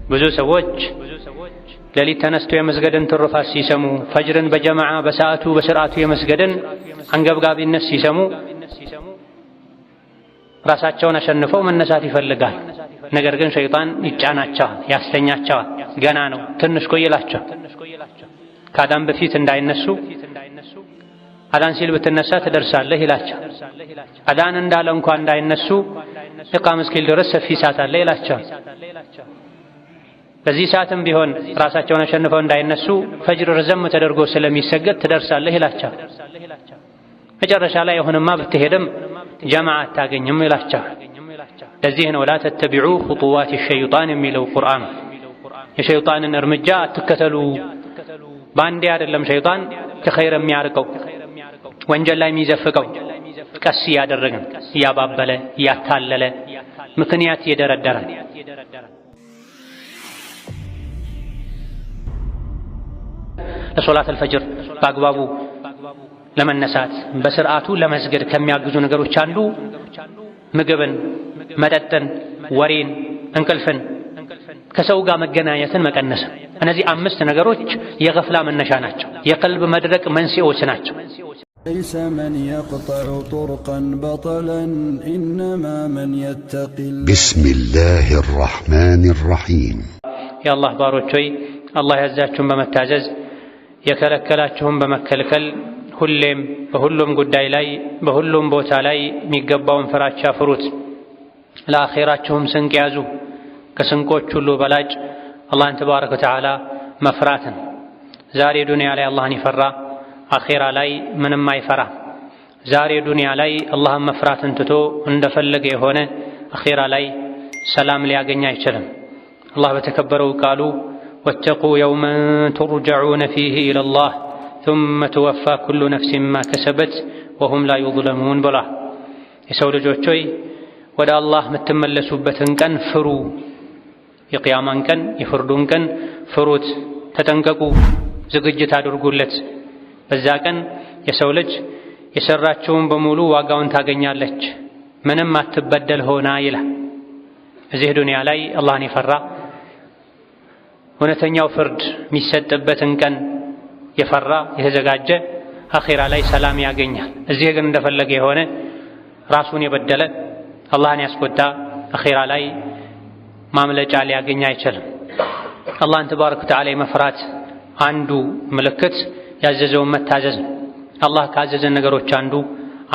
ብዙ ሰዎች ሌሊት ተነስቶ የመስገድን ትሩፋት ሲሰሙ፣ ፈጅርን በጀማዓ በሰዓቱ በስርዓቱ የመስገድን አንገብጋቢነት ሲሰሙ ራሳቸውን አሸንፈው መነሳት ይፈልጋል። ነገር ግን ሸይጣን ይጫናቸዋል፣ ያስተኛቸዋል። ገና ነው ትንሽ ቆይላቸው። ከአዳን በፊት እንዳይነሱ አዳን ሲል ብትነሳ ትደርሳለህ ይላቸው። አዳን እንዳለ እንኳን እንዳይነሱ ኢቃም እስኪል ድረስ ሰፊ ሰዓት አለ ይላቸው። በዚህ ሰዓትም ቢሆን ራሳቸውን አሸንፈው እንዳይነሱ ፈጅር ረዘም ተደርጎ ስለሚሰገድ ትደርሳለህ ይላቸው። መጨረሻ ላይ አሁንማ ብትሄድም ጀማዓ አታገኝም ይላቸው። ለዚህ ነው ላ ተተቢዑ ኹጡዋት ሸይጣን የሚለው ቁርአን። የሸይጣንን እርምጃ አትከተሉ። በአንዴ አይደለም ሸይጣን ከኸይር የሚያርቀው ወንጀል ላይ የሚዘፍቀው፣ ቀስ እያደረገን እያባበለ እያታለለ ምክንያት እየደረደረ ለሶላት አልፈጅር በአግባቡ ለመነሳት በስርዓቱ ለመስገድ ከሚያግዙ ነገሮች አንዱ ምግብን፣ መጠጥን፣ ወሬን፣ እንቅልፍን፣ ከሰው ጋር መገናኘትን መቀነስ። እነዚህ 5 ነገሮች የገፍላ መነሻ ናቸው፣ የቀልብ መድረቅ መንስኤዎች ናቸው። ليس من يقطع طرقا بطلا إنما من يتقي بسم الله الرحمن الرحيم يا الله باروچوي الله ያዛችሁን በመታዘዝ የከለከላችሁን በመከልከል ሁሌም በሁሉም ጉዳይ ላይ በሁሉም ቦታ ላይ የሚገባውን ፍራቻ ፍሩት። ለአኺራችሁም ስንቅ ያዙ። ከስንቆች ሁሉ በላጭ አላህን ተባረከ ወተዓላ መፍራትን። ዛሬ ዱንያ ላይ አላህን ይፈራ አኺራ ላይ ምንም አይፈራ። ዛሬ ዱንያ ላይ አላህን መፍራትን ትቶ እንደፈለገ የሆነ አኺራ ላይ ሰላም ሊያገኝ አይችልም። አላህ በተከበረው ቃሉ ወተቁ የውመን ቱርጀዑነ ፊህ ኢለላህ ثم توفى كل نفس ما كسبت وهم لا يظلمون ብሏል። የሰው ልጆች ሆይ ወደ አላህ የምትመለሱበትን ቀን ፍሩ። የቂያማን ቀን የፍርዱን ቀን ፍሩት፣ ተጠንቀቁ፣ ዝግጅት አድርጉለት። በዛ ቀን የሰው ልጅ የሰራችውን በሙሉ ዋጋውን ታገኛለች፣ ምንም አትበደል ሆና ይላል። እዚህ ዱንያ ላይ አላህን የፈራ እውነተኛው ፍርድ የሚሰጥበትን ቀን የፈራ የተዘጋጀ አኺራ ላይ ሰላም ያገኛል። እዚህ ግን እንደፈለገ የሆነ ራሱን የበደለ አላህን ያስቆጣ አኺራ ላይ ማምለጫ ሊያገኝ አይችልም። አላህን ተባረከ ወተዓላ መፍራት አንዱ ምልክት ያዘዘውን መታዘዝ ነው። አላህ ካዘዘን ነገሮች አንዱ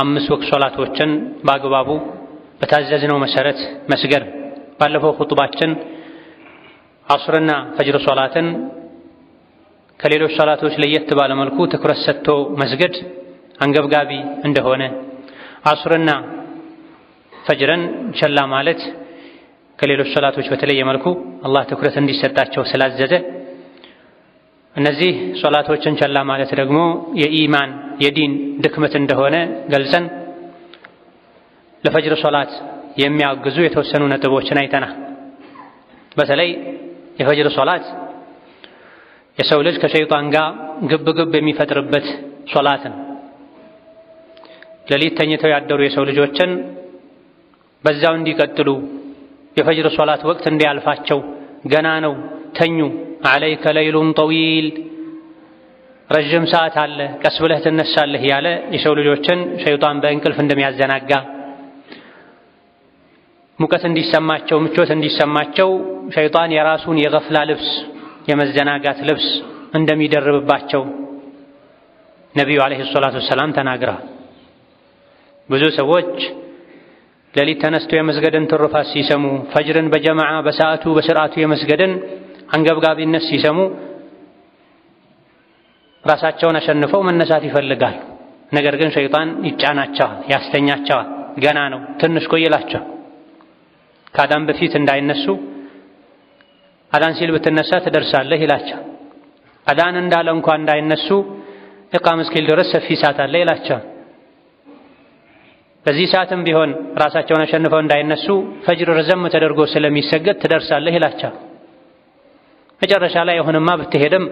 5 ወቅት ሶላቶችን በአግባቡ በታዘዝነው መሰረት መስገድ። ባለፈው ኹጥባችን ዐስርና ፈጅር ሶላትን ከሌሎች ሶላቶች ለየት ባለ መልኩ ትኩረት ሰጥቶ መስገድ አንገብጋቢ እንደሆነ፣ ዐስርና ፈጅርን ቸላ ማለት ከሌሎች ሶላቶች በተለየ መልኩ አላህ ትኩረት እንዲሰጣቸው ስላዘዘ፣ እነዚህ ሶላቶችን ቸላ ማለት ደግሞ የኢማን የዲን ድክመት እንደሆነ ገልጸን ለፈጅር ሶላት የሚያግዙ የተወሰኑ ነጥቦችን አይተናል። በተለይ የፈጅር ሶላት የሰው ልጅ ከሸይጣን ጋር ግብ የሚፈጥርበት ሶላትን ሌሊት ተኝተው ያደሩ የሰው ልጆችን በዛው እንዲቀጥሉ የፈጅር ሶላት ወቅት እንዲያልፋቸው ገና ነው ተኙ፣ አለይከ ለይሉን ጠዊል ረጅም ሰዓት አለ ቀስ ብለህ ትነሳለህ ያለ የሰው ልጆችን ሸይጣን በእንቅልፍ እንደሚያዘናጋ፣ ሙቀት እንዲሰማቸው ምቾት እንዲሰማቸው ሸይጣን የራሱን የገፍላ ልብስ የመዘናጋት ልብስ እንደሚደርብባቸው ነቢዩ ዓለይሂ ሰላቱ ወሰላም ተናግረዋል። ብዙ ሰዎች ሌሊት ተነስቶ የመስገድን ትሩፋት ሲሰሙ፣ ፈጅርን በጀማዓ በሰዓቱ በስርዓቱ የመስገድን አንገብጋቢነት ሲሰሙ ራሳቸውን አሸንፈው መነሳት ይፈልጋል። ነገር ግን ሸይጣን ይጫናቸዋል፣ ያስተኛቸዋል። ገና ነው ትንሽ ቆይላቸው። ከአዳን በፊት እንዳይነሱ አዳን ሲል ብትነሳ ትደርሳለህ ይላቸው። አዳን እንዳለ እንኳን እንዳይነሱ ኢቃም እስኪል ድረስ ሰፊ ሰዓት አለ ይላቸው። በዚህ ሰዓትም ቢሆን ራሳቸውን አሸንፈው እንዳይነሱ ፈጅር ረዘም ተደርጎ ስለሚሰገድ ትደርሳለህ ይላቸው። መጨረሻ ላይ አሁንማ ብትሄድም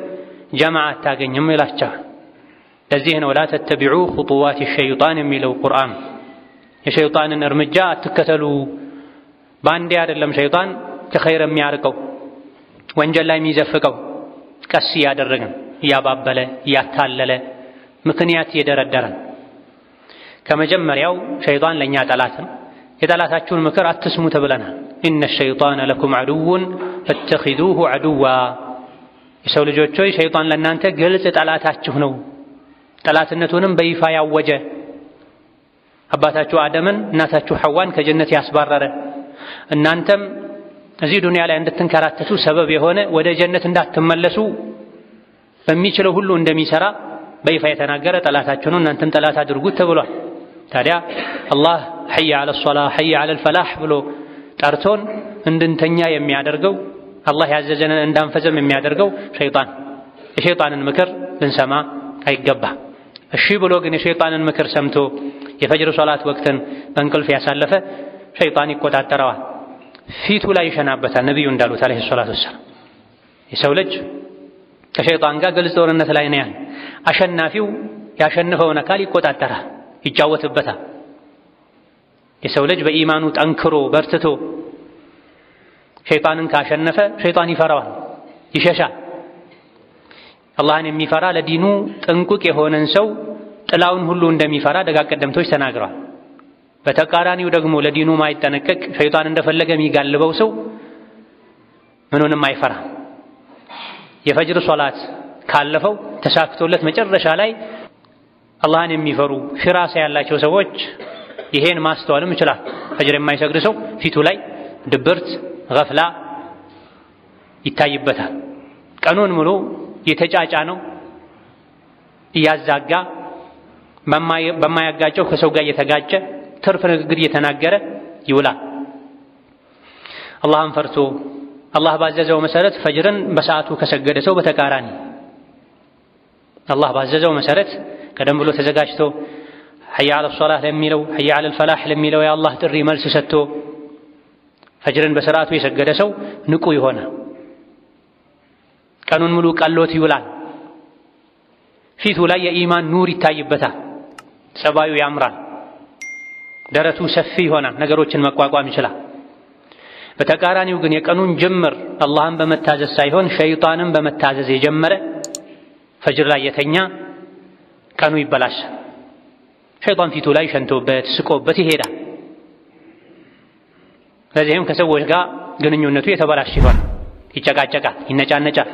ጀማዓ አታገኝም ይላቸው። ለዚህ ነው ላ ተተቢዑ ኹጡዋት ሸይጣን የሚለው ቁርአን። የሸይጣንን እርምጃ አትከተሉ። በአንዴ አይደለም ሸይጣን ከኸይር የሚያርቀው ወንጀል ላይ የሚዘፍቀው ቀስ እያደረግን እያባበለ እያታለለ ምክንያት እየደረደረን ከመጀመሪያው ሸይጣን ለኛ ጠላት ነው። የጠላታችሁን ምክር አትስሙ ተብለናል። ኢነ ሸይጣነ ለኩም ዐዱውን ፈተኺዙሁ ዐዱዋ። የሰው ልጆች ሆይ ሸይጣን ለእናንተ ግልጽ ጠላታችሁ ነው። ጠላትነቱንም በይፋ ያወጀ አባታችሁ አደምን እናታችሁ ሐዋን ከጀነት ያስባረረ እናንተም እዚህ ዱንያ ላይ እንድትንከራተቱ ሰበብ የሆነ ወደ ጀነት እንዳትመለሱ በሚችለው ሁሉ እንደሚሰራ በይፋ የተናገረ ጠላታችሁ ነው። እናንተም ጠላት አድርጉት ተብሏል። ታዲያ አላህ ሐየ ዐለ ሶላህ ሐየ ዐለል ፈላህ ብሎ ጠርቶን እንድንተኛ የሚያደርገው አላህ ያዘዘንን እንዳንፈዘም የሚያደርገው ሸይጣን። የሸይጣንን ምክር ልንሰማ አይገባ። እሺ ብሎ ግን የሸይጣንን ምክር ሰምቶ የፈጅር ሶላት ወቅትን በእንቅልፍ ያሳለፈ ሸይጣን ይቆጣጠረዋል፣ ፊቱ ላይ ይሸናበታል። ነቢዩ እንዳሉት አለይሂ ሰላቱ ወሰላም የሰው ልጅ ከሸይጣን ጋር ግልጽ ጦርነት ላይ ነው ያለ። አሸናፊው ያሸነፈውን አካል ይቆጣጠራል፣ ይጫወትበታል። የሰው ልጅ በኢማኑ ጠንክሮ በርትቶ ሸይጣንን ካሸነፈ ሸይጣን ይፈራዋል፣ ይሸሻል። አላህን የሚፈራ ለዲኑ ጥንቁቅ የሆነን ሰው ጥላውን ሁሉ እንደሚፈራ ደጋግ ቀደምቶች ተናግረዋል። በተቃራኒው ደግሞ ለዲኑ ማይጠነቀቅ ሸይጣን እንደፈለገ የሚጋልበው ሰው ምኑንም አይፈራ። የፈጅር ሶላት ካለፈው ተሳክቶለት መጨረሻ ላይ አላህን የሚፈሩ ፊራሳ ያላቸው ሰዎች ይሄን ማስተዋልም ይችላል። ፈጅር የማይሰግድ ሰው ፊቱ ላይ ድብርት፣ ገፍላ ይታይበታል። ቀኑን ሙሉ የተጫጫ ነው፣ እያዛጋ በማያጋጨው ከሰው ጋር እየተጋጨ ትርፍ ንግግር እየተናገረ ይውላል። አላህን ፈርቶ አላህ ባዘዘው መሰረት ፈጅርን በሰዓቱ ከሰገደ ሰው በተቃራኒ አላህ ባዘዘው መሰረት ቀደም ብሎ ተዘጋጅቶ ሐየ ዐለ ሶላህ ለሚለው ሐየ ዐለል ፈላህ ለሚለው የአላህ ጥሪ መልስ ሰጥቶ ፈጅርን በሰዓቱ የሰገደ ሰው ንቁ ይሆናል። ቀኑን ሙሉ ቀሎት ይውላል። ፊቱ ላይ የኢማን ኑር ይታይበታል። ጸባዩ ያምራል። ደረቱ ሰፊ ይሆናል። ነገሮችን መቋቋም ይችላል። በተቃራኒው ግን የቀኑን ጅምር አላህን በመታዘዝ ሳይሆን ሸይጣንን በመታዘዝ የጀመረ ፈጅር ላይ የተኛ ቀኑ ይበላሻል። ሸይጣን ፊቱ ላይ ሸንቶበት ስቆበት ይሄዳል። ለዚህም ከሰዎች ጋር ግንኙነቱ የተበላሸ ይሆናል። ይጨቃጨቃል፣ ይነጫነጫል።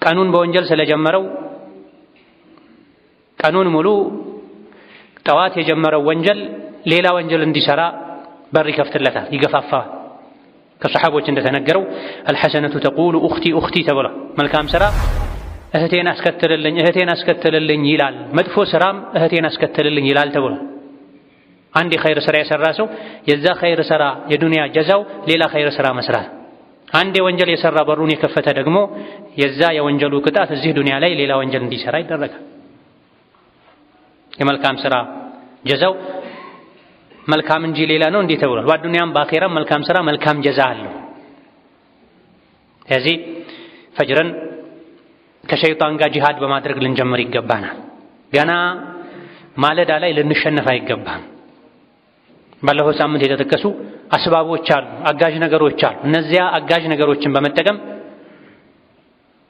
ቀኑን በወንጀል ስለጀመረው ቀኑን ሙሉ ጠዋት የጀመረው ወንጀል ሌላ ወንጀል እንዲሰራ በር ይከፍትለታል፣ ይገፋፋዋል። ከሰሓቦች እንደተነገረው አልሐሰነቱ ተቁሉ ኡኽቲ ኡኽቲ ተብሏል። መልካም ስራ እህቴን አስከትልልኝ ይላል፣ መጥፎ ስራም እህቴን አስከትልልኝ ይላል ተብሏል። አንድ የኸይር ስራ የሰራ ሰው የዛ ኸይር ስራ የዱንያ ጀዛው ሌላ ኸይር ስራ መስራት፣ አንድ የወንጀል የሰራ በሩን የከፈተ ደግሞ የዛ የወንጀሉ ቅጣት እዚህ ዱንያ ላይ ሌላ ወንጀል እንዲሰራ ይደረጋል። የመልካም ስራ ጀዛው መልካም እንጂ ሌላ ነው እንዴ ተብሏል። በዱንያም በአኼራም መልካም ስራ መልካም ጀዛ አለው። ስለዚህ ፈጅርን ከሸይጣን ጋር ጂሃድ በማድረግ ልንጀምር ይገባናል። ገና ማለዳ ላይ ልንሸነፍ አይገባም። ባለፈው ሳምንት የተጠቀሱ አስባቦች አሉ፣ አጋዥ ነገሮች አሉ። እነዚያ አጋዥ ነገሮችን በመጠቀም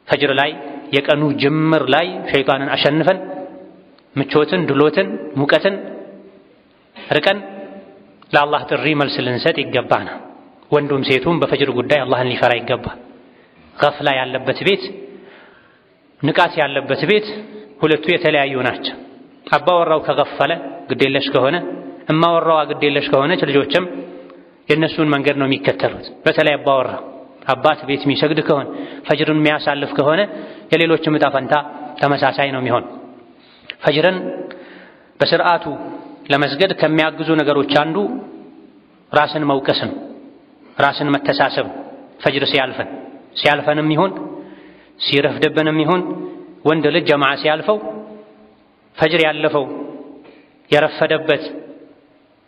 ፈጅር ላይ የቀኑ ጅምር ላይ ሸይጣንን አሸንፈን ምቾትን፣ ድሎትን፣ ሙቀትን ርቀን ለአላህ ጥሪ መልስ ልንሰጥ ይገባናል። ወንዱም ሴቱም በፈጅር ጉዳይ አላህን ሊፈራ ይገባል። ገፍላ ያለበት ቤት፣ ንቃት ያለበት ቤት ሁለቱ የተለያዩ ናቸው። አባወራው ከገፈለ ግዴለሽ ከሆነ እማወራዋ ግዴለሽ ከሆነች ልጆችም የእነሱን መንገድ ነው የሚከተሉት። በተለይ አባወራ አባት ቤት የሚሰግድ ከሆነ ፈጅርን የሚያሳልፍ ከሆነ የሌሎችም ዕጣ ፈንታ ተመሳሳይ ነው የሚሆን። ፈጅርን በስርዓቱ ለመስገድ ከሚያግዙ ነገሮች አንዱ ራስን መውቀስ ነው፣ ራስን መተሳሰብ። ፈጅር ሲያልፈንም ይሁን ሲረፍድብንም ይሁን ወንድ ልጅ ጀማዓ ሲያልፈው ፈጅር ያለፈው የረፈደበት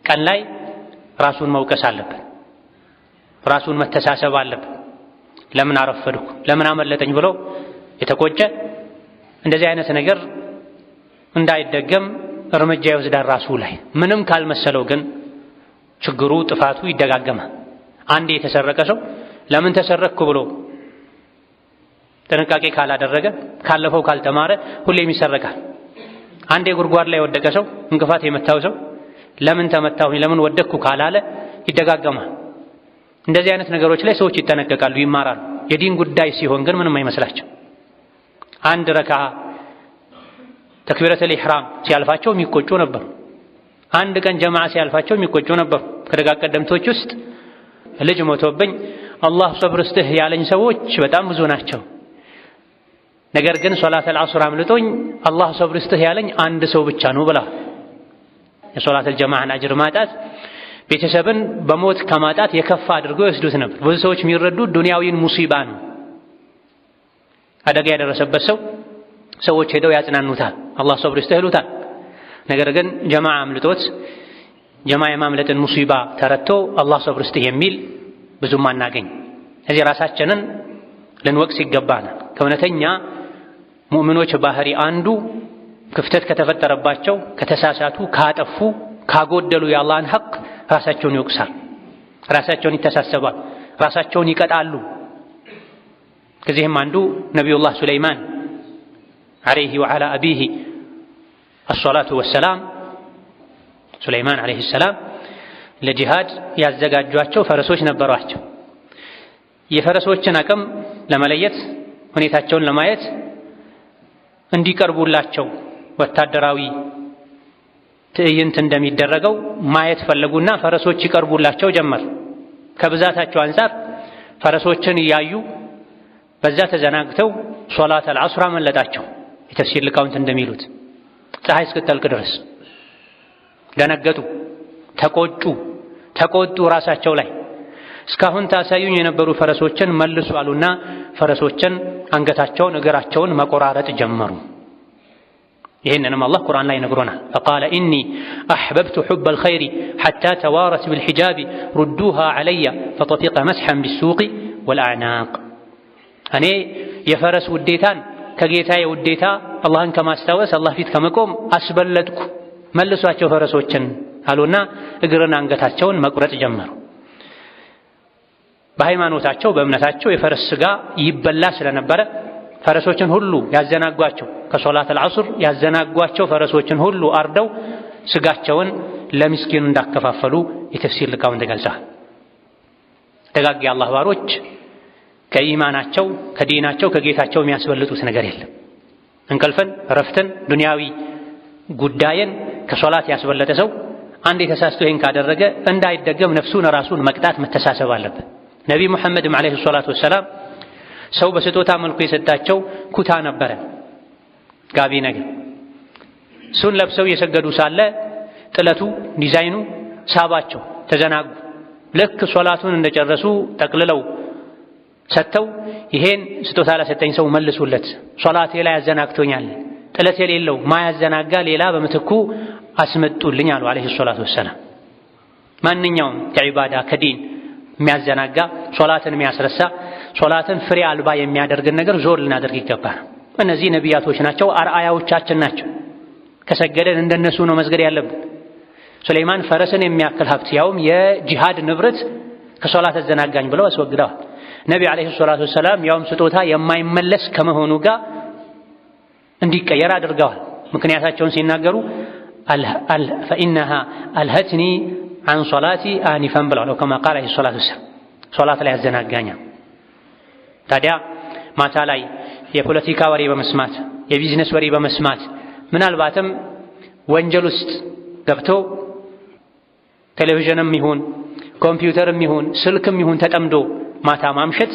ቀን ላይ ራሱን መውቀስ አለበት፣ ራሱን መተሳሰብ አለበት። ለምን አረፈድኩ፣ ለምን አመለጠኝ ብሎ የተቆጨ እንደዚህ አይነት ነገር እንዳይደገም እርምጃ ይወስዳል ራሱ ላይ። ምንም ካልመሰለው ግን ችግሩ ጥፋቱ ይደጋገማል። አንዴ የተሰረቀ ሰው ለምን ተሰረቅኩ ብሎ ጥንቃቄ ካላደረገ ካለፈው ካልተማረ ሁሌም ይሰረቃል። አንዴ ጉድጓድ ላይ የወደቀ ሰው እንቅፋት የመታው ሰው ለምን ተመታሁኝ ለምን ወደቅኩ ካላለ ይደጋገማል። እንደዚህ አይነት ነገሮች ላይ ሰዎች ይጠነቀቃሉ፣ ይማራሉ። የዲን ጉዳይ ሲሆን ግን ምንም አይመስላቸው። አንድ ረካ ተክቢረቱል ኢህራም ሲያልፋቸው የሚቆጩ ነበሩ። አንድ ቀን ጀማዓ ሲያልፋቸው የሚቆጩ ነበሩ። ከደጋ ቀደምቶች ውስጥ ልጅ ሞቶብኝ አላህ ሰብር ይስጥህ ያለኝ ሰዎች በጣም ብዙ ናቸው። ነገር ግን ሶላተል ዐስር አምልጦኝ አላህ ሰብር ይስጥህ ያለኝ አንድ ሰው ብቻ ነው ብላ። የሶላተል ጀማዓን አጅር ማጣት ቤተሰብን በሞት ከማጣት የከፋ አድርገው ይወስዱት ነበር። ብዙ ሰዎች የሚረዱት ዱንያዊን ሙሲባ ነው። አደጋ ያደረሰበት ሰው ሰዎች ሄደው ያጽናኑታል፣ አላህ ሰብር ይስጥህ ይሉታል። ነገር ግን ጀማዓ አምልጦት ጀማዓ የማምለጥን ሙሲባ ተረድቶ አላህ ሰብር ይስጥህ የሚል ብዙም አናገኝ። እዚህ ራሳችንን ልንወቅስ ይገባናል። ከእውነተኛ ሙእሚኖች ባህሪ አንዱ ክፍተት ከተፈጠረባቸው፣ ከተሳሳቱ፣ ካጠፉ፣ ካጎደሉ የአላህን ሐቅ ራሳቸውን ይወቅሳል፣ ራሳቸውን ይተሳሰባል፣ ራሳቸውን ይቀጣሉ። ከዚህም አንዱ ነቢዩላህ ሱለይማን ዓለይሂ ወዓላ አቢሂ አሰላቱ ወሰላም ሱለይማን ዓለይሂ ሰላም ለጂሃድ ያዘጋጇቸው ፈረሶች ነበሯቸው። የፈረሶችን አቅም ለመለየት ሁኔታቸውን ለማየት እንዲቀርቡላቸው ወታደራዊ ትዕይንት እንደሚደረገው ማየት ፈለጉና ፈረሶች ይቀርቡላቸው ጀመር። ከብዛታቸው አንፃር ፈረሶችን እያዩ በዛ ተዘናግተው ሶላተል ዐስር አመለጣቸው። የተፍሲር ሊቃውንት እንደሚሉት ፀሐይ እስክትጠልቅ ድረስ ደነገጡ፣ ተቆጡ ራሳቸው ላይ። እስካሁን ታሳዩኝ የነበሩ ፈረሶችን መልሱ አሉና ፈረሶችን አንገታቸውን እግራቸውን መቆራረጥ ጀመሩ። ይህንንም አላህ ቁርአን ላይ ነግሮናል። ፈቃለ ኢኒ አሕበብቱ ሑበል ኸይሪ ሐታ ተዋረት ብልሒጃቢ ሩዱሃ ዐለየ ፈጠፊቀ መስሐን ቢሱቂ ወልአዕናቅ። እኔ የፈረስ ውዴታን ከጌታዬ ውዴታ አላህን ከማስታወስ አላህ ፊት ከመቆም አስበለጥኩ፣ መልሷቸው ፈረሶችን አሉና እግርና አንገታቸውን መቁረጥ ጀመሩ። በሃይማኖታቸው በእምነታቸው የፈረስ ስጋ ይበላ ስለነበረ ፈረሶችን ሁሉ ያዘናጓቸው፣ ከሶላተል ዐስር ያዘናጓቸው ፈረሶችን ሁሉ አርደው ስጋቸውን ለምስኪኑ እንዳከፋፈሉ የተፍሲር ሊቃውንት ገልጸዋል። ደጋግ የአላህ ባሮች ከኢማናቸው ከዲናቸው ከጌታቸው የሚያስበልጡት ነገር የለም። እንቅልፍን፣ እረፍትን፣ ዱንያዊ ጉዳይን ከሶላት ያስበለጠ ሰው አንድ ተሳስቶ ይህን ካደረገ እንዳይደገም ነፍሱን ራሱን መቅጣት መተሳሰብ አለበት። ነቢ ሙሐመድም ዓለይሂ ሰላቱ ወሰላም ሰው በስጦታ መልኩ የሰጣቸው ኩታ ነበረ፣ ጋቢ ነገር። እሱን ለብሰው እየሰገዱ ሳለ ጥለቱ ዲዛይኑ ሳባቸው፣ ተዘናጉ። ልክ ሶላቱን እንደጨረሱ ጠቅልለው ሰጥተው ይሄን ስጦታ ለሰጠኝ ሰው መልሱለት፣ ሶላቴ ላይ ያዘናግቶኛል፣ ጥለት የሌለው ማያዘናጋ ሌላ በምትኩ አስመጡልኝ አሉ ዓለይሂ ሰላቱ ወሰላም። ማንኛውም ከዒባዳ ከዲን የሚያዘናጋ ሶላትን የሚያስረሳ ሶላትን ፍሬ አልባ የሚያደርግን ነገር ዞር ልናደርግ ይገባል። እነዚህ ነቢያቶች ናቸው፣ አርአያዎቻችን ናቸው። ከሰገደን እንደነሱ ነው መስገድ ያለብን። ሱለይማን ፈረስን የሚያክል ሀብት ያውም የጂሃድ ንብረት ከሶላት አዘናጋኝ ብለው አስወግደዋል። ነቢ ዓለይሂ ሰላቱ ወሰላም ያውም ስጦታ የማይመለስ ከመሆኑ ጋር እንዲቀየር አድርገዋል። ምክንያታቸውን ሲናገሩ ፈኢነሃ አልሀትኒ አን ሶላቲ አኒፈን ብለዋል። ከማ ቃል ዓለይሂ ሰላቱ ወሰላም ሶላት ላይ ያዘናጋኛል። ታዲያ ማታ ላይ የፖለቲካ ወሬ በመስማት የቢዝነስ ወሬ በመስማት ምናልባትም ወንጀል ውስጥ ገብቶ ቴሌቪዥንም ይሁን ኮምፒውተርም ይሁን ስልክም ይሁን ተጠምዶ ማታ ማምሸት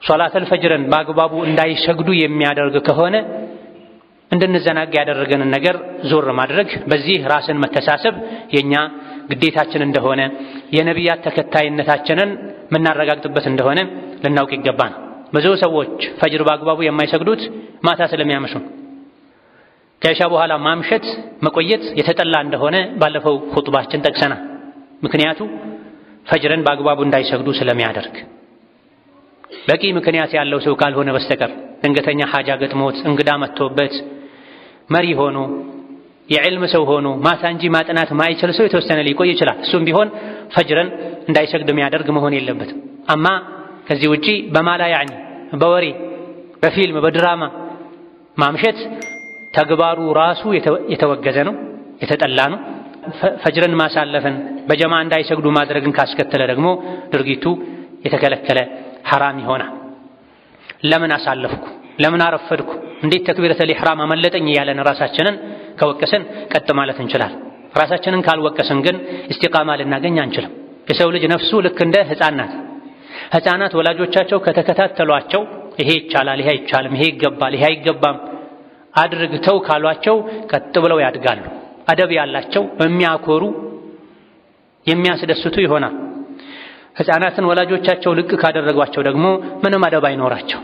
ሶላተል ፈጅርን በአግባቡ እንዳይሰግዱ የሚያደርግ ከሆነ እንድንዘናጋ ያደረገንን ነገር ዞር ማድረግ፣ በዚህ ራስን መተሳሰብ የኛ ግዴታችን እንደሆነ የነቢያት ተከታይነታችንን የምናረጋግጥበት እንደሆነ ልናውቅ ይገባል። ብዙ ሰዎች ፈጅር በአግባቡ የማይሰግዱት ማታ ስለሚያመሹ፣ ከኢሻ በኋላ ማምሸት መቆየት የተጠላ እንደሆነ ባለፈው ኹጥባችን ጠቅሰናል። ምክንያቱ ፈጅርን በአግባቡ እንዳይሰግዱ ስለሚያደርግ። በቂ ምክንያት ያለው ሰው ካልሆነ በስተቀር ድንገተኛ ሐጃ ገጥሞት እንግዳ መጥቶበት መሪ ሆኖ የዕልም ሰው ሆኖ ማታ እንጂ ማጥናት ማይችል ሰው የተወሰነ ሊቆይ ይችላል። እሱም ቢሆን ፈጅርን እንዳይሰግድ የሚያደርግ መሆን የለበትም። አማ ከዚህ ውጪ በማላ ያዕኒ በወሬ በፊልም በድራማ ማምሸት ተግባሩ ራሱ የተወገዘ ነው፣ የተጠላ ነው። ፈጅርን ማሳለፍን በጀማ እንዳይሰግዱ ማድረግን ካስከተለ ደግሞ ድርጊቱ የተከለከለ ሐራም ይሆናል። ለምን አሳለፍኩ፣ ለምን አረፈድኩ፣ እንዴት ተክቢረተል ኢሕራም አመለጠኝ እያለን ራሳችንን ከወቀስን ቀጥ ማለት እንችላለን። ራሳችንን ካልወቀስን ግን እስቲቃማ ልናገኝ አንችልም። የሰው ልጅ ነፍሱ ልክ እንደ ሕፃናት ወላጆቻቸው ከተከታተሏቸው ይሄ ይቻላል፣ ይሄ አይቻልም፣ ይሄ ይገባል፣ ይሄ አይገባም አድርግ ተው ካሏቸው ቀጥ ብለው ያድጋሉ። አደብ ያላቸው የሚያኮሩ የሚያስደስቱ ይሆናል። ሕፃናትን ወላጆቻቸው ልቅ ካደረጓቸው ደግሞ ምንም አደብ አይኖራቸው።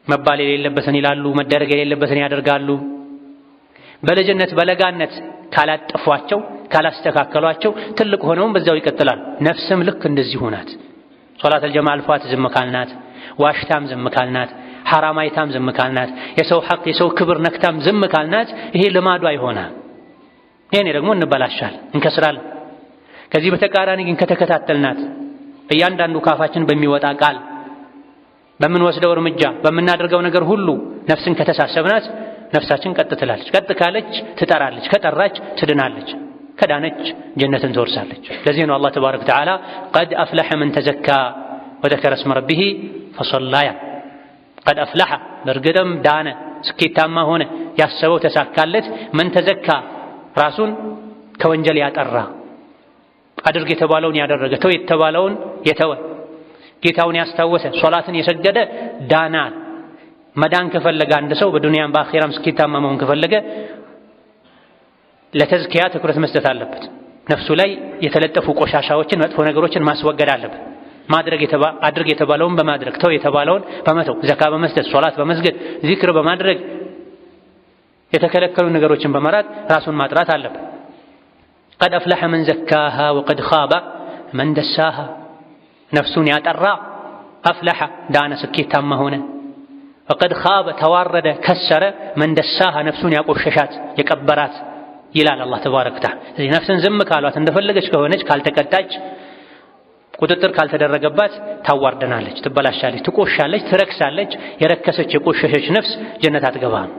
መባል የሌለበትን ይላሉ፣ መደረግ የሌለበትን ያደርጋሉ። በልጅነት በለጋነት ካላጠፏቸው ካላስተካከሏቸው ትልቅ ሆነውም በዛው ይቀጥላሉ። ነፍስም ልክ እንደዚሁ ናት። ሶላተል ጀማዓ አልፏት ዝም ካልናት፣ ዋሽታም ዝም ካልናት፣ ሐራም አይታም ዝም ካልናት፣ የሰው ሐቅ የሰው ክብር ነክታም ዝም ካልናት ይሄ ልማዷ ይሆናል። ይሄኔ ደግሞ እንበላሻል፣ እንከስራለን። ከዚህ በተቃራኒ ግን ከተከታተልናት እያንዳንዱ ካፋችን በሚወጣ ቃል በምንወስደው እርምጃ በምናደርገው ነገር ሁሉ ነፍስን ከተሳሰብናት ነፍሳችን ቀጥ ትላለች። ቀጥ ካለች ትጠራለች፣ ከጠራች ትድናለች፣ ከዳነች ጀነትን ትወርሳለች። ለዚህ ነው አላህ ተባረከ ወተዓላ ቀድ አፍለሐ መን ተዘካ ወዘከረ እስመ ረቢሂ ፈሰላያ። ቀድ አፍለሐ በእርግጥም ዳነ፣ ስኬታማ ሆነ፣ ያሰበው ተሳካለት። መን ተዘካ ራሱን ከወንጀል ያጠራ፣ አድርግ የተባለውን ያደረገ፣ ተው የተባለውን የተወ፣ ጌታውን ያስታወሰ፣ ሶላትን የሰገደ ዳናል። መዳን ከፈለገ አንድ ሰው በዱንያም በአኺራም ስኬታማ መሆን ከፈለገ ለተዝኪያ ትኩረት መስጠት አለበት። ነፍሱ ላይ የተለጠፉ ቆሻሻዎችን መጥፎ ነገሮችን ማስወገድ አለበት። አድርግ የተባለውን በማድረግ ተው የተባለውን በመተው፣ ዘካ በመስጠት፣ ሶላት በመስገድ፣ ዚክር በማድረግ የተከለከሉ ነገሮችን በመራቅ ራሱን ማጥራት አለበት። ቀድ አፍለሐ መን ዘካሃ ወቀድ ኻበ መን ደሳሃ። ነፍሱን ያጠራ አፍለሐ ዳነ፣ ስኬታማ ሆነ። ወቀድ ኻበ ተዋረደ፣ ከሰረ። መን ደሳሃ ነፍሱን ያቆሸሻት የቀበራት ይላል አላህ ተባረከ ወተዓላ። ስለዚህ ነፍስን ዝም ካሏት እንደፈለገች ከሆነች ካልተቀጣች ቁጥጥር ካልተደረገባት ታዋርደናለች፣ ትበላሻለች፣ ትቆሻለች፣ ትረክሳለች። የረከሰች የቆሸሸች ነፍስ ጀነት አትገባም።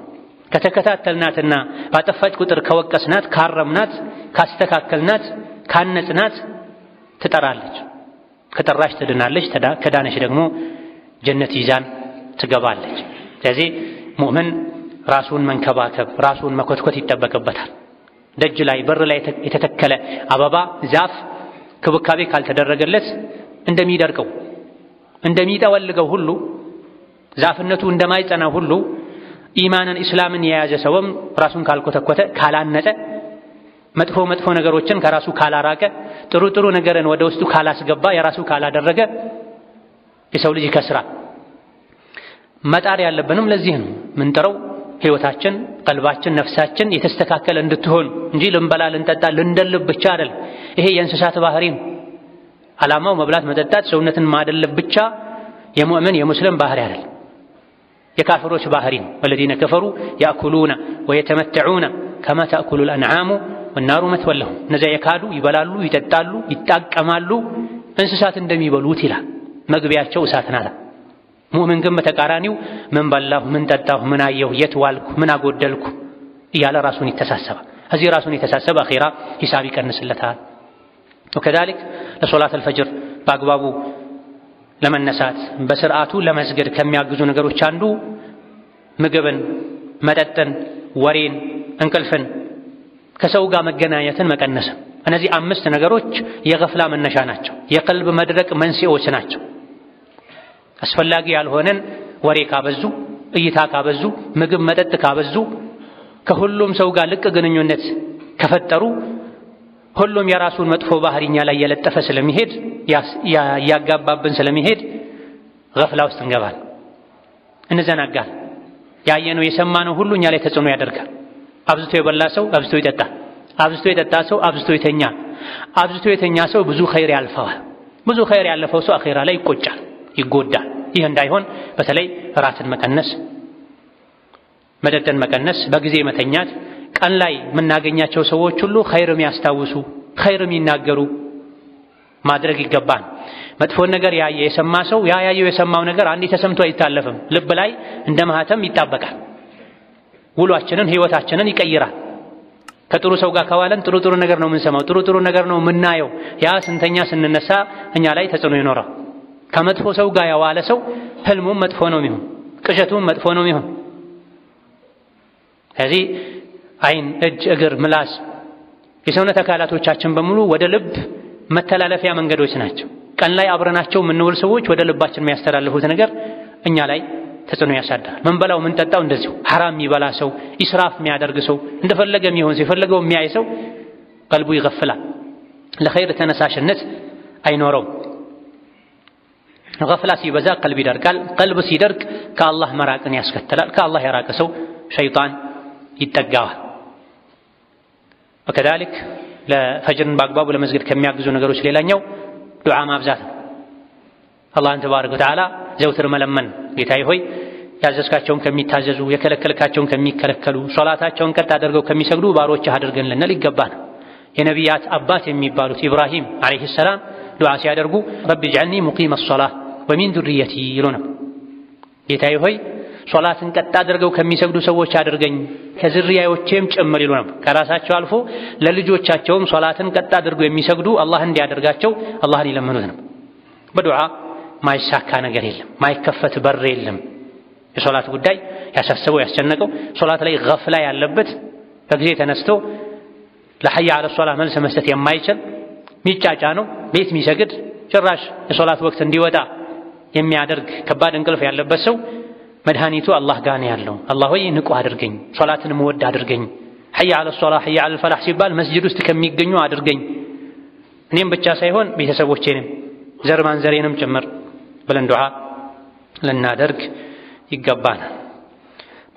ከተከታተልናትና ባጠፋች ቁጥር ከወቀስናት፣ ካረምናት፣ ካስተካከልናት፣ ካነጽናት ትጠራለች። ከጠራች ትድናለች፣ ከዳነች ደግሞ ጀነት ይዛን ትገባለች። ስለዚህ ሙእምን ራሱን መንከባከብ ራሱን መኮትኮት ይጠበቅበታል። ደጅ ላይ በር ላይ የተተከለ አበባ ዛፍ ክብካቤ ካልተደረገለት እንደሚደርቀው እንደሚጠወልገው ሁሉ ዛፍነቱ እንደማይጸና ሁሉ ኢማንን ኢስላምን የያዘ ሰውም ራሱን ካልኮተኮተ ካላነጸ መጥፎ ነገሮችን ከራሱ ካላራቀ ጥሩ ነገርን ወደ ውስጡ ካላስገባ የራሱ ካላደረገ የሰው ልጅ ይከስራል። መጣር ያለብንም ለዚህ ነው። ምንጥረው ህይወታችን፣ ቀልባችን፣ ነፍሳችን የተስተካከለ እንድትሆን እንጂ ልንበላ፣ ልንጠጣ፣ ልንደልብ ብቻ አይደል። ይሄ የእንስሳት ባህሪ ነው። ዓላማው መብላት፣ መጠጣት፣ ሰውነትን ማደለብ ብቻ የሙእምን የሙስሊም ባህሪ አይደል። የካፍሮች ባህሪ ነው። ወለዚነ ከፈሩ ያእኩሉነ ወየተመተዑነ ከማ ተእኩሉ ልአንዓሙ ወናሩ መትወለሁም። እነዚያ የካዱ ይበላሉ፣ ይጠጣሉ፣ ይጣቀማሉ እንስሳት እንደሚበሉት ይላል። መግቢያቸው እሳት ናት። ሙእምን ግን በተቃራኒው ምን በላሁ፣ ምን ጠጣሁ፣ ምን አየሁ፣ የት ዋልኩ፣ ምን አጎደልኩ እያለ ራሱን ይተሳሰባል። እዚህ ራሱን የተሳሰበ አኺራ ሂሳብ ይቀንስለታል። ወከዛሊክ ለሶላት አልፈጅር በአግባቡ ለመነሳት በስርዓቱ ለመስገድ ከሚያግዙ ነገሮች አንዱ ምግብን፣ መጠጥን፣ ወሬን፣ እንቅልፍን፣ ከሰው ጋር መገናኘትን መቀነስ። እነዚህ 5 ነገሮች የገፍላ መነሻ ናቸው። የቀልብ መድረቅ መንስኤዎች ናቸው። አስፈላጊ ያልሆነን ወሬ ካበዙ፣ እይታ ካበዙ፣ ምግብ መጠጥ ካበዙ፣ ከሁሉም ሰው ጋር ልቅ ግንኙነት ከፈጠሩ ሁሉም የራሱን መጥፎ ባህሪኛ ላይ የለጠፈ ስለሚሄድ ያጋባብን ስለሚሄድ ገፍላ ውስጥ እንገባል፣ እንዘናጋል። ያየነው የሰማነው ሁሉ እኛ ላይ ተጽዕኖ ያደርጋል። አብዝቶ የበላ ሰው አብዝቶ ይጠጣል። አብዝቶ የጠጣ ሰው አብዝቶ ይተኛል። አብዝቶ የተኛ ሰው ብዙ ኸይር ያልፈዋል። ብዙ ኸይር ያለፈው ሰው አኺራ ላይ ይቆጫል፣ ይጎዳል። ይህ እንዳይሆን በተለይ ራትን መቀነስ፣ መጠጥን መቀነስ፣ በጊዜ መተኛት፣ ቀን ላይ የምናገኛቸው ሰዎች ሁሉ ኸይር የሚያስታውሱ ኸይር የሚናገሩ ማድረግ ይገባል። መጥፎን ነገር ያየ የሰማ ሰው ያየው የሰማው ነገር አንዴ ተሰምቶ አይታለፍም፣ ልብ ላይ እንደ ማህተም ይጣበቃል። ውሏችንን ህይወታችንን ይቀይራል። ከጥሩ ሰው ጋር ከዋለን ጥሩ ነገር ነው የምንሰማው፣ ጥሩ ነገር ነው የምናየው። ያ ስንተኛ ስንነሳ እኛ ላይ ተጽዕኖ ይኖራል። ከመጥፎ ሰው ጋር ያዋለ ሰው ህልሙም መጥፎ ነው የሚሆን፣ ቅዠቱም መጥፎ ነው የሚሆን። ስለዚህ አይን፣ እጅ፣ እግር፣ ምላስ የሰውነት አካላቶቻችን በሙሉ ወደ ልብ መተላለፊያ መንገዶች ናቸው። ቀን ላይ አብረናቸው የምንውል ሰዎች ወደ ልባችን የሚያስተላልፉት ነገር እኛ ላይ ተጽዕኖ ያሳድራል። ምንበላው ምንጠጣው እንደዚሁ። ሐራም የሚበላ ሰው፣ ኢስራፍ የሚያደርግ ሰው፣ እንደፈለገ የሚሆን ሰው፣ የፈለገው የሚያይ ሰው ቀልቡ ይገፍላል፣ ለኸይር ተነሳሽነት አይኖረውም። ገፍላ ሲበዛ ቀልብ ይደርቃል። ቀልብ ሲደርቅ ከአላህ መራቅን ያስከትላል። ከአላህ የራቀ ሰው ሸይጣን ይጠጋዋል። ወከዛሊክ ለፈጅርን በአግባቡ ለመስገድ ከሚያግዙ ነገሮች ሌላኛው ዱዓ ማብዛት ነው። አላህን ተባረከ ወተዓላ ዘውትር መለመን፣ ጌታዬ ሆይ ያዘዝካቸውን ከሚታዘዙ የከለከልካቸውን ከሚከለከሉ ሶላታቸውን ቀጥ አድርገው ከሚሰግዱ ባሮችህ አድርገን ልንል ይገባል። የነቢያት አባት የሚባሉት ኢብራሂም ዓለይሂ ሰላም ዱዓ ሲያደርጉ ረቢ ጅዐልኒ ሙቂመ ሶላህ ወሚን ዙርየቲ ይሉ ነው። ጌታዬ ሆይ ሶላትን ቀጥ አድርገው ከሚሰግዱ ሰዎች አድርገኝ ከዝርያዎቼም ጭምር ይሉ ነው። ከራሳቸው አልፎ ለልጆቻቸውም ሶላትን ቀጥ አድርገው የሚሰግዱ አላህ እንዲያደርጋቸው አላህን ይለምኑት ነው። በዱዓ ማይሳካ ነገር የለም፣ ማይከፈት በር የለም። የሶላት ጉዳይ ያሳሰበው ያስጨነቀው ሶላት ላይ ገፍላ ያለበት በጊዜ ተነስቶ ለሐያ ዐለ ሶላህ መልስ መስጠት የማይችል ሚጫጫ ነው ቤት የሚሰግድ ጭራሽ የሶላት ወቅት እንዲወጣ የሚያደርግ ከባድ እንቅልፍ ያለበት ሰው መድኃኒቱ አላህ ጋር ነው ያለው። አላህ ሆይ ንቁ አድርገኝ፣ ሶላትን ምወድ አድርገኝ፣ ሐያ ዐለ ሶላህ ሐያ ዐለ ፈላህ ሲባል መስጂድ ውስጥ ከሚገኙ አድርገኝ፣ እኔም ብቻ ሳይሆን ቤተሰቦቼንም ዘር ማንዘሬንም ጭምር ብለን ዱዓ ልናደርግ ይገባናል።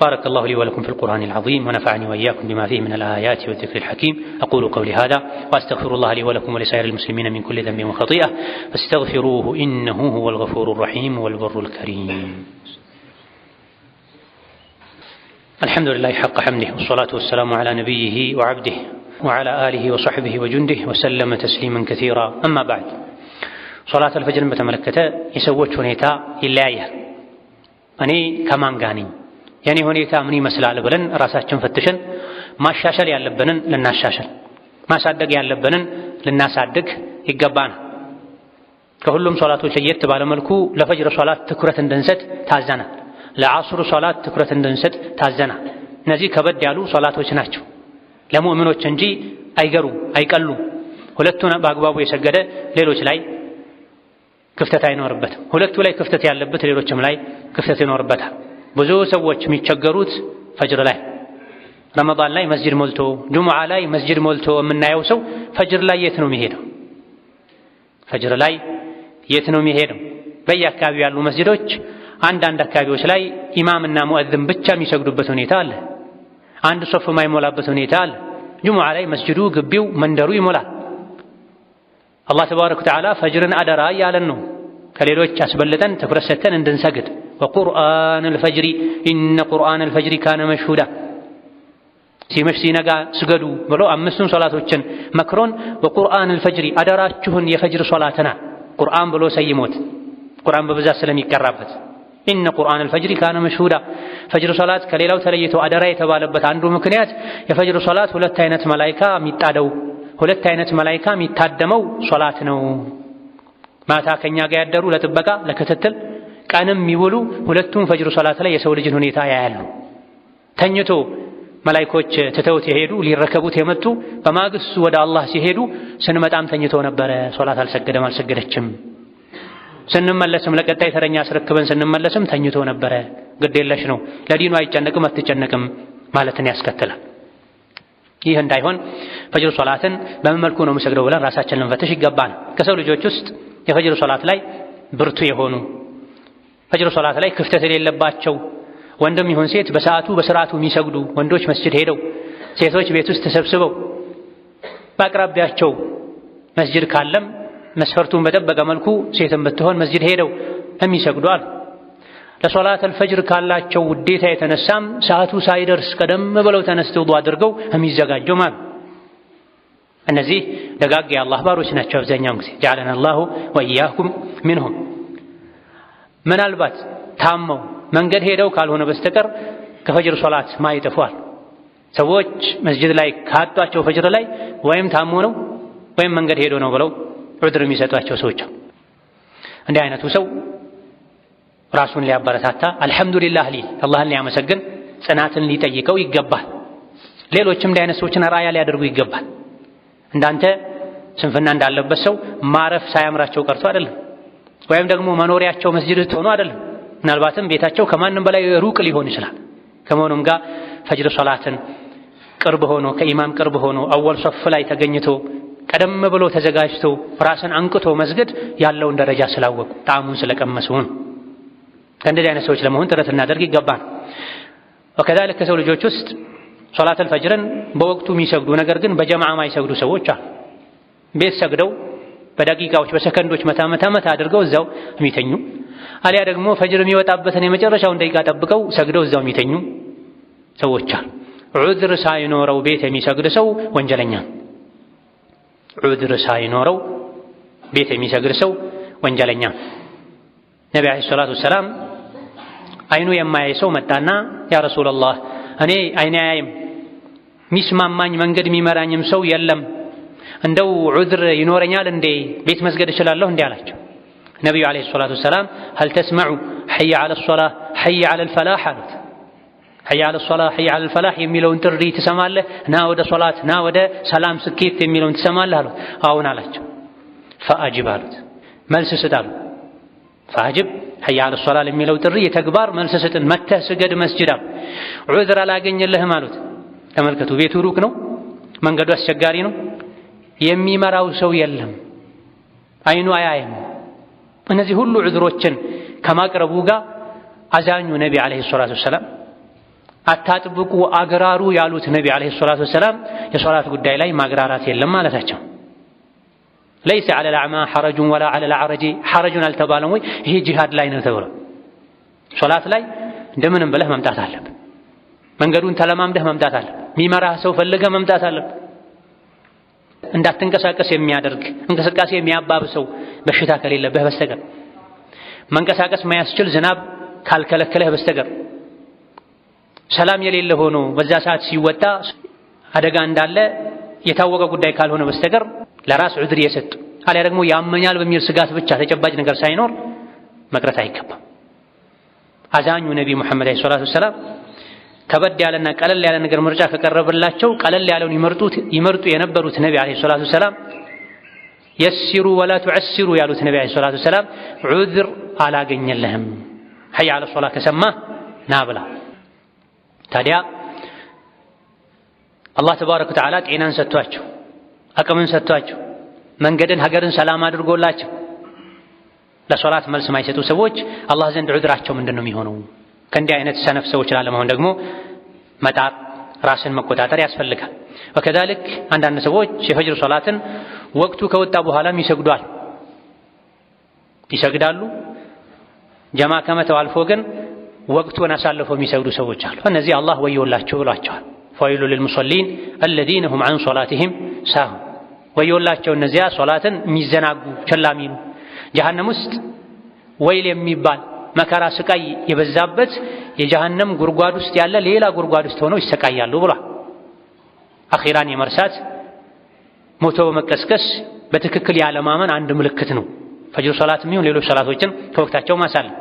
بارك الله لي ولكم في القرآن العظيم ونفعني وإياكم بما فيه من الآيات والذكر الحكيم. أقول قولي هذا وأستغفر الله لي ولكم ولسائر المسلمين من كل ذنب وخطيئة فاستغفروه إنه هو الغفور الرحيم والبر الكريم. الحمد لله حق حمده والصلاة والسلام على نبيه وعبده وعلى آله وصحبه وجنده وسلم تسليما كثيرا. أما بعد صلاة الفجر بتملكته يسوّج هنيتا إلايا أني كمان غاني يعني هنيتا مني مسلال بلن راساتشن فتشن ما شاشل يالبنن للناس شاشل ما صدق يالبنن للناس صدق يقبان كهلهم صلاة شيئت بالملكو لفجر صلاة تكرة اندنست تازنا ለዓስር ሶላት ትኩረት እንድንሰጥ ታዘና። እነዚህ ከበድ ያሉ ሶላቶች ናቸው ለሙእሚኖች እንጂ አይገሩም አይቀሉም። ሁለቱን በአግባቡ የሰገደ ሌሎች ላይ ክፍተት አይኖርበትም። ሁለቱ ላይ ክፍተት ያለበት ሌሎችም ላይ ክፍተት ይኖርበታል። ብዙ ሰዎች የሚቸገሩት ፈጅር ላይ፣ ረመዳን ላይ መስጂድ ሞልቶ፣ ጁሙዓ ላይ መስጂድ ሞልቶ የምናየው ሰው ፈጅር ላይ የት ነው የሚሄደው? ፈጅር ላይ የት ነው የሚሄደው? በየአካባቢው ያሉ መስጂዶች አንዳንድ አካባቢዎች ላይ ኢማምና ሙእዝን ብቻ የሚሰግዱበት ሁኔታ አለ። አንድ ሶፍ የማይሞላበት ሁኔታ አለ። ጁሙዓ ላይ መስጂዱ፣ ግቢው፣ መንደሩ ይሞላል። አላህ ተባረከ ወተዓላ ፈጅርን አደራ እያለን ነው። ከሌሎች አስበልጠን ትኩረት ሰጥተን እንድንሰግድ ወቁርአነል ፈጅሪ ኢነ ቁርአነል ፈጅሪ ካነ መሽሁዳ፣ ሲመሽ ሲነጋ ስገዱ ብሎ አምስቱን ሶላቶችን መክሮን ወቁርአነል ፈጅሪ አደራችሁን የፈጅር ሶላትና ቁርአን ብሎ ሰይሞት ቁርአን በብዛት ስለሚቀራበት ኢነ ቁርአነል ፈጅሪ ካነ መሽሁዳ። ፈጅር ሶላት ከሌላው ተለይቶ አደራ የተባለበት አንዱ ምክንያት የፈጅር ሶላት ሁለት አይነት መላኢካ የሚጣደው ሁለት አይነት መላኢካ የሚታደመው ሶላት ነው። ማታ ከኛ ጋር ያደሩ ለጥበቃ ለክትትል፣ ቀንም የሚውሉ ሁለቱም ፈጅር ሶላት ላይ የሰው ልጅን ሁኔታ ያያሉ። ተኝቶ መላኢኮች ትተውት የሄዱ ሊረከቡት የመጡ በማግስቱ ወደ አላህ ሲሄዱ ስንመጣም ተኝቶ ነበረ፣ ሶላት አልሰገደም አልሰገደችም፣ ስንመለስም ለቀጣይ ተረኛ አስረክበን ስንመለስም ተኝቶ ነበረ፣ ግድ የለሽ ነው፣ ለዲኑ አይጨነቅም አትጨነቅም ማለትን ያስከትላል። ይህ እንዳይሆን ፈጅር ሶላትን በምን መልኩ ነው የምሰግደው ብለን ራሳችንን ልንፈትሽ ይገባል። ከሰው ልጆች ውስጥ የፈጅር ሶላት ላይ ብርቱ የሆኑ ፈጅር ሶላት ላይ ክፍተት የሌለባቸው ወንድም ይሁን ሴት በሰዓቱ በስርዓቱ የሚሰግዱ ወንዶች መስጂድ ሄደው፣ ሴቶች ቤት ውስጥ ተሰብስበው፣ በአቅራቢያቸው መስጂድ ካለም መስፈርቱን በጠበቀ መልኩ ሴትም ብትሆን መስጂድ ሄደው የሚሰግዱ አሉ። ለሶላት አልፈጅር ካላቸው ውዴታ የተነሳም ሰዓቱ ሳይደርስ ቀደም ብለው ተነስተው ዱዓ አድርገው የሚዘጋጁ ማለት። እነዚህ ደጋግ የአላህ ባሮች ናቸው። አብዛኛውን ጊዜ ጀዐለና አላሁ ወኢያኩም ሚንሁም። ምናልባት ታመው መንገድ ሄደው ካልሆነ በስተቀር ከፈጅር ሶላት ማይጠፏል። ሰዎች መስጂድ ላይ ካጧቸው ፈጅር ላይ ወይም ታሞ ነው ወይም መንገድ ሄዶ ነው ብለው ዑድር የሚሰጧቸው ሰዎች። እንዲህ አይነቱ ሰው ራሱን ሊያበረታታ አልሐምዱሊላህ ሊል አላህን ሊያመሰግን ጽናትን ሊጠይቀው ይገባል። ሌሎችም እንዲህ አይነት ሰዎችን ራያ ሊያደርጉ ይገባል። እንዳንተ ስንፍና እንዳለበት ሰው ማረፍ ሳያምራቸው ቀርቶ አይደለም፣ ወይም ደግሞ መኖሪያቸው መስጂድ ሆኖ አይደለም። ምናልባትም ቤታቸው ከማንም በላይ ሩቅ ሊሆን ይችላል። ከመሆኑም ጋር ፈጅር ሶላትን ቅርብ ሆኖ ከኢማም ቅርብ ሆኖ አወል ሶፍ ላይ ተገኝቶ ቀደም ብሎ ተዘጋጅቶ ራስን አንቅቶ መስገድ ያለውን ደረጃ ስላወቁ ጣዕሙን ስለቀመሱ ነው። ከእንደዚህ አይነት ሰዎች ለመሆን ጥረት እናደርግ ይገባል። ወከዛልክ ከሰው ልጆች ውስጥ ሶላተል ፈጅርን በወቅቱ የሚሰግዱ ነገር ግን በጀማዓ ማይሰግዱ ሰዎች አሉ። ቤት ሰግደው በደቂቃዎች በሰከንዶች መታ አድርገው እዛው የሚተኙ፣ አሊያ ደግሞ ፈጅር የሚወጣበትን የመጨረሻውን ደቂቃ ጠብቀው ሰግደው እዛው የሚተኙ ሰዎች አሉ። ዑድር ሳይኖረው ቤት የሚሰግድ ሰው ወንጀለኛ። ዑድር ሳይኖረው ቤት የሚሰግድ ሰው ወንጀለኛ። ነቢ ዓለይሂ ሰላቱ ወሰላም አይኑ የማያይ ሰው መጣና ያ ረሱላላህ እኔ አይኔ አያይም ሚስማማኝ መንገድ የሚመራኝም ሰው የለም፣ እንደው ዑድር ይኖረኛል እንዴ ቤት መስገድ እችላለሁ እንዴ አላቸው። ነቢዩ ዓለይሂ ሰላቱ ወሰላም ሀል ተስመዑ ሐየ ዐለ ሶላህ ሐየ ዐለል ፈላህ አሉት። ሐየ ዐለ ሶላህ ሐየ ዐለል ፈላህ የሚለውን ጥሪ ትሰማለህ? ና ወደ ሶላት ና ወደ ሰላም ስኬት የሚለውን ትሰማለህ አሉት። አዎን አላቸው። ፈአጅብ አሉት፣ መልስ ስጥ አሉት። ፈአጅብ ሐየ ዐለ ሶላህ የሚለው ጥሪ የተግባር መልስ ስጥን፣ መተህ ስገድ መስጂድ አሉ። ዑድር አላገኘልህም አሉት። ተመልከቱ፣ ቤቱ ሩቅ ነው፣ መንገዱ አስቸጋሪ ነው፣ የሚመራው ሰው የለም፣ አይኑ አያይም። እነዚህ ሁሉ ዑድሮችን ከማቅረቡ ጋር አዛኙ ነቢ ዓለይሂ ሰላቱ ወሰላም አታጥብቁ አግራሩ ያሉት ነቢ ዓለይሂ ሰላቱ ወሰላም የሶላት ጉዳይ ላይ ማግራራት የለም ማለታቸው። ለይሰ ዐለል አዕማ ሐረጁን ወላ ዐለል አዕረጅ ሐረጁን አልተባለም ወይ? ይሄ ጂሃድ ላይ ነው ተብሎ ሶላት ላይ እንደምንም ብለህ መምጣት አለብህ። መንገዱን ተለማምደህ መምጣት አለብህ። የሚመራህ ሰው ፈልገህ መምጣት አለብህ። እንዳትንቀሳቀስ የሚያደርግ እንቅስቃሴ የሚያባብሰው በሽታ ከሌለብህ በስተቀር መንቀሳቀስ ማያስችል ዝናብ ካልከለከለህ በስተቀር ሰላም የሌለ ሆኖ በዛ ሰዓት ሲወጣ አደጋ እንዳለ የታወቀ ጉዳይ ካልሆነ በስተቀር ለራስ ዑድር የሰጥ አሊያ ደግሞ ያመኛል በሚል ስጋት ብቻ ተጨባጭ ነገር ሳይኖር መቅረት አይገባም። አዛኙ ነቢ ሙሐመድ ዓለይሂ ሰላቱ ወሰላም ከበድ ያለና ቀለል ያለ ነገር ምርጫ ከቀረበላቸው ቀለል ያለውን ይመርጡ የነበሩት ነቢ ዓለይሂ ሰላቱ ወሰላም የሲሩ ወላ ቱዐሲሩ ያሉት ነቢ ዓለይሂ ሰላቱ ወሰላም ዑድር አላገኘልህም ሐየ ዐለ ሶላህ ከሰማህ ና ብላ። ታዲያ አላህ ተባረከ ወተዓላ ጤናን ሰጥቷቸው አቅምን ሰጥቷቸው መንገድን ሀገርን ሰላም አድርጎላቸው ለሶላት መልስ ማይሰጡ ሰዎች አላህ ዘንድ ዑድራቸው ምንድን ነው የሚሆነው? ከእንዲህ አይነት ሰነፍ ሰዎች ላለመሆን ደግሞ መጣር ራስን መቆጣጠር ያስፈልጋል። ወከዛልክ አንዳንድ ሰዎች የፈጅር ሶላትን ወቅቱ ከወጣ በኋላም ይሰግዳሉ። ጀማ ከመተው አልፎ ግን ወቅቱን አሳልፈው የሚሰግዱ ሰዎች አሉ። እነዚህ አላህ ወዮላቸው ብሏቸዋል። ፈወይሉ ሊልሙሰሊን አለዚነ ሁም ዐን ሶላቲሂም ሳሁን። ወዮላቸው እነዚያ ሶላትን የሚዘናጉ ቸላ የሚሉ ጀሀነም ውስጥ ወይል የሚባል መከራ ስቃይ የበዛበት የጀሀነም ጉርጓድ ውስጥ ያለ ሌላ ጉርጓድ ውስጥ ሆነው ይሰቃያሉ ብሏል። አኺራን የመርሳት ሞቶ በመቀስቀስ በትክክል ያለማመን አንድ ምልክት ነው። ፈጅር ሶላት የሚሆን ሌሎች ሶላቶችን ከወቅታቸው ማሳለፍ።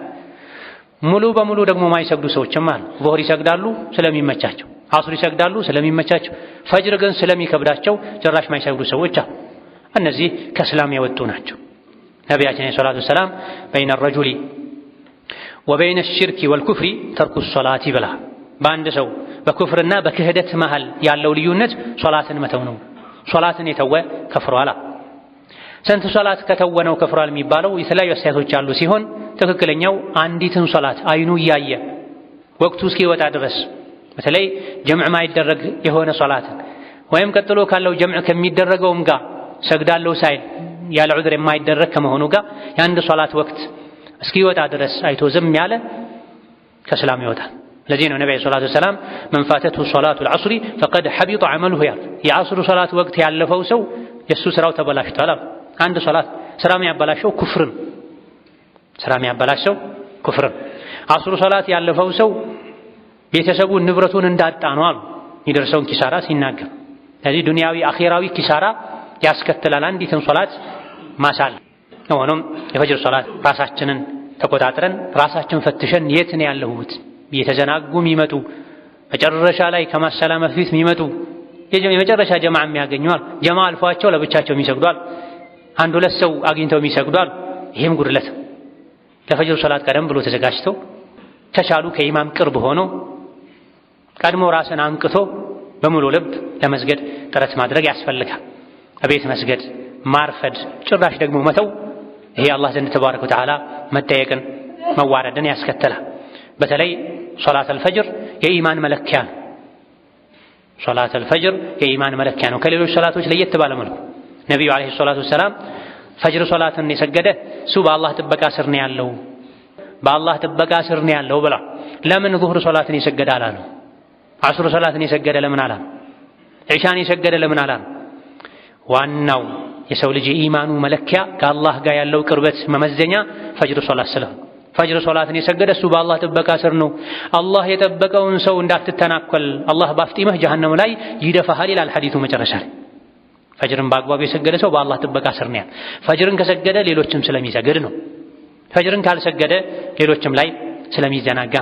ሙሉ በሙሉ ደግሞ ማይሰግዱ ሰዎችም አሉ። ዙህር ይሰግዳሉ ስለሚመቻቸው፣ አስር ይሰግዳሉ ስለሚመቻቸው፣ ፈጅር ግን ስለሚከብዳቸው ጭራሽ ማይሰግዱ ሰዎች አሉ። እነዚህ ከእስላም የወጡ ናቸው። ነቢያችን ዓለይሂ ሰላቱ ወሰላም በይነ ረጁሊ ወበይነ ሽርኪ ወልኩፍሪ ተርኩ ሶላት ብላ። በአንድ ሰው በኩፍርና በክህደት መሃል ያለው ልዩነት ሶላትን መተው ነው። ሶላትን የተወ ከፍሯል። ስንት ሶላት ከተወነው ከፍሯል የሚባለው የተለያዩ አስተያየቶች ያሉ ሲሆን ትክክለኛው አንዲትን ሶላት አይኑ እያየ ወቅቱ እስኪወጣ ድረስ በተለይ ጀምዕ ማይደረግ የሆነ ሶላትን ወይም ቀጥሎ ካለው ጀምዕ ከሚደረገውም ጋር ሰግዳለሁ ሳይል ያለ ዑድር የማይደረግ ከመሆኑ ጋር የአንድ ሶላት ወቅት እስኪወጣ ድረስ አይቶ ዝም ያለ ከእስላም ይወጣል። ለዚህ ነው ነብዩ ሰለላሁ ዐለይሂ ወሰለም መን ፋተቱ ሶላቱል ዐስሪ ፈቀድ ሐቢጠ ዐመሉሁ ያል የዐስሩ ሶላት ወቅት ያለፈው ሰው የሱ ስራው ተበላሽቷል። አንድ ሶላት ስራ የሚያበላሸው ኩፍርን ስራ የሚያበላሸው ኩፍርን ዐስሩ ሶላት ያለፈው ሰው ቤተሰቡን ንብረቱን እንዳጣ ነው አሉ የሚደርሰውን ኪሳራ ሲናገር። ስለዚህ ዱንያዊ አኺራዊ ኪሳራ ያስከትላል አንዲትን ሶላት ማሳል። ሆኖም የፈጅር ሶላት ራሳችንን ተቆጣጥረን ራሳችን ፈትሸን የት ነው ያለሁት እየተዘናጉ የሚመጡ መጨረሻ ላይ ከማሰላም በፊት የሚመጡ የመጨረሻ ጀማዓ የሚያገኙዋል ጀማዓ አልፏቸው ለብቻቸው የሚሰግዷል አንድ ሁለት ሰው አግኝተው የሚሰግዷል። ይሄም ጉድለት ለፈጅር ሶላት ቀደም ብሎ ተዘጋጅተው ከቻሉ ከኢማም ቅርብ ሆኖ ቀድሞ ራስን አንቅቶ በሙሉ ልብ ለመስገድ ጥረት ማድረግ ያስፈልጋል። አቤት መስገድ ማርፈድ ጭራሽ ደግሞ መተው ይሄ አላህ ዘንድ ተባረከ ወተዓላ መጠየቅን መዋረድን ያስከትላል። በተለይ ሶላተል ፈጅር የኢማን መለኪያ ነው። ሶላተል ፈጅር የኢማን መለኪያ ነው። ከሌሎች ሶላቶች ለየት ባለ መልኩ ነብዩ አለይሂ ሰላቱ ወሰላም ፈጅር ሶላትን የሰገደ እሱ በአላህ ጥበቃ ስር ነው ያለው በአላህ ጥበቃ ስር ነው ያለው ብላ ለምን ዙህር ሶላትን የሰገደ አላሉ? ዐስር ሶላትን የሰገደ ለምን አላሉ? ዒሻን የሰገደ ለምን አላሉ? ዋናው የሰው ልጅ የኢማኑ መለኪያ ከአላህ ጋር ያለው ቅርበት መመዘኛ ፈጅር ሶላት ስለሆነ ፈጅር ሶላትን የሰገደ እሱ በአላህ ጥበቃ ስር ነው። አላህ የጠበቀውን ሰው እንዳትተናኮል አላህ ባፍጢመህ ጀሃነም ላይ ይደፋሃል ይላል ሐዲሱ መጨረሻ ላይ። ፈጅርን በአግባቡ የሰገደ ሰው በአላህ ጥበቃ ስር ነው። ፈጅርን ከሰገደ ሌሎችም ስለሚሰግድ ነው። ፈጅርን ካልሰገደ ሌሎችም ላይ ስለሚዘናጋ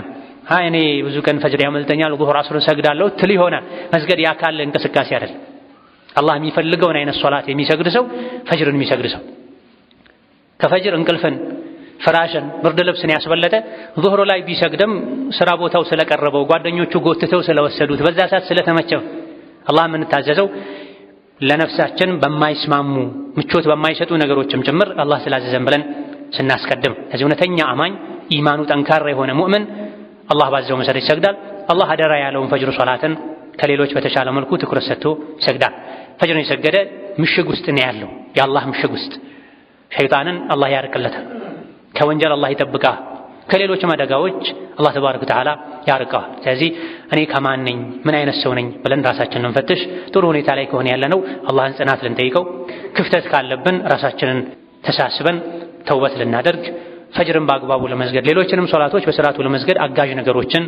እኔ ብዙ ቀን ፈጅር ያመልጠኛል ዙህር ዐስርን ሰግዳለሁ ትል ይሆናል። መስገድ ያካል እንቅስቃሴ አይደል። አላህ የሚፈልገውን አይነት ሶላት የሚሰግድ ሰው ፈጅርን የሚሰግድ ሰው ከፈጅር እንቅልፍን ፍራሽን ብርድ ልብስን ያስበለጠ ዙህር ላይ ቢሰግድም ስራ ቦታው ስለቀረበው ጓደኞቹ ጎትተው ስለወሰዱት በዛ ሰዓት ስለተመቸው አላህ የምንታዘዘው ለነፍሳችን በማይስማሙ ምቾት በማይሰጡ ነገሮችም ጭምር አላህ ስላዘዘን ብለን ስናስቀድም ለዚህ እውነተኛ አማኝ ኢማኑ ጠንካራ የሆነ ሙእምን አላህ ባዘዘው መሰረት ይሰግዳል። አላህ አደራ ያለውን ፈጅር ሶላትን ከሌሎች በተሻለ መልኩ ትኩረት ሰጥቶ ይሰግዳል። ፈጅርን የሰገደ ምሽግ ውስጥ ነው ያለው የአላህ ምሽግ ውስጥ ሸይጣንን አላህ ያርቅለታል። ከወንጀል አላህ ይጠብቃል። ከሌሎችም አደጋዎች አላህ ተባረከ ወተዓላ ያርቀዋል። ስለዚህ እኔ ከማን ነኝ ምን አይነት ሰው ነኝ ብለን ራሳችንን እንፈትሽ። ጥሩ ሁኔታ ላይ ከሆነ ያለነው አላህን ጽናት ልንጠይቀው፣ ክፍተት ካለብን ራሳችንን ተሳስበን ተውበት ልናደርግ፣ ፈጅርን በአግባቡ ለመስገድ ሌሎችንም ሶላቶች በስርዓቱ ለመስገድ አጋዥ ነገሮችን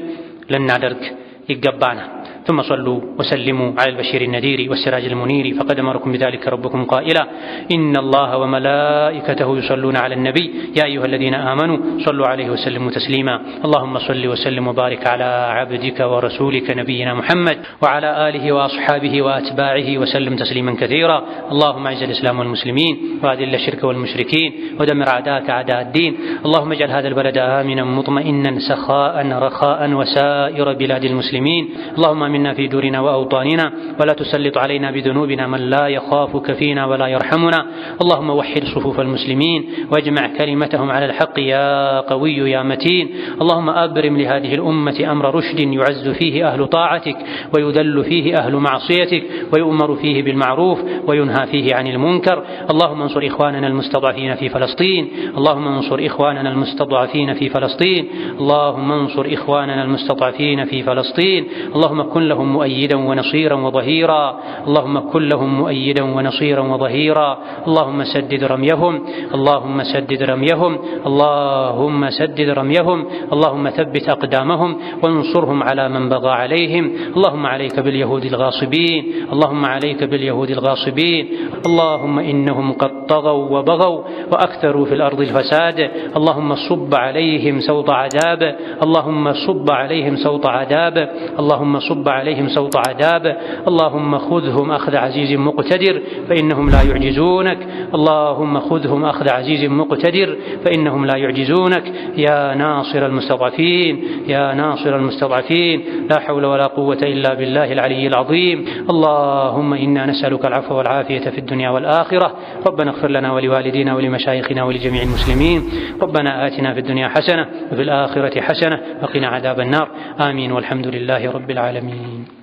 ልናደርግ ይገባናል። ثم صلوا وسلموا على البشير النذير والسراج المنير فقد أمركم بذلك ربكم قائلا إن الله وملائكته يصلون على النبي يا أيها الذين آمنوا صلوا عليه وسلموا تسليما اللهم صل وسلم وبارك على عبدك ورسولك نبينا محمد وعلى آله وأصحابه وأتباعه وسلم تسليما كثيرا اللهم أعز الإسلام والمسلمين وأذل الشرك والمشركين ودمر أعداءك أعداء الدين اللهم اجعل هذا البلد آمنا مطمئنا سخاء رخاء وسائر بلاد المسلمين اللهم منا في دورنا وأوطاننا ولا تسلط علينا بذنوبنا من لا يخافك فينا ولا يرحمنا اللهم وحد صفوف المسلمين واجمع كلمتهم على الحق يا قوي يا متين اللهم أبرم لهذه الأمة أمر رشد يعز فيه أهل طاعتك ويذل فيه أهل معصيتك ويؤمر فيه بالمعروف وينهى فيه عن المنكر اللهم انصر إخواننا المستضعفين في فلسطين اللهم انصر إخواننا المستضعفين في فلسطين اللهم انصر إخواننا المستضعفين في فلسطين اللهم كن لهم مؤيدا ونصيرا وظهيرا اللهم كن لهم مؤيدا ونصيرا وظهيرا اللهم سدد رميهم اللهم سدد رميهم اللهم سدد رميهم اللهم ثبت أقدامهم وانصرهم على من بغى عليهم اللهم عليك باليهود الغاصبين اللهم عليك باليهود الغاصبين اللهم إنهم قد طغوا وبغوا وأكثروا في الأرض الفساد اللهم صب عليهم سوط عذاب اللهم صب عليهم سوط عذاب اللهم صب عليهم سوط عذاب اللهم خذهم أخذ عزيز مقتدر فإنهم لا يعجزونك اللهم خذهم أخذ عزيز مقتدر فإنهم لا يعجزونك يا ناصر المستضعفين يا ناصر المستضعفين لا حول ولا قوة إلا بالله العلي العظيم اللهم إنا نسألك العفو والعافية في الدنيا والآخرة ربنا اغفر لنا ولوالدينا ولمشايخنا ولجميع المسلمين ربنا آتنا في الدنيا حسنة وفي الآخرة حسنة وقنا عذاب النار آمين والحمد لله رب العالمين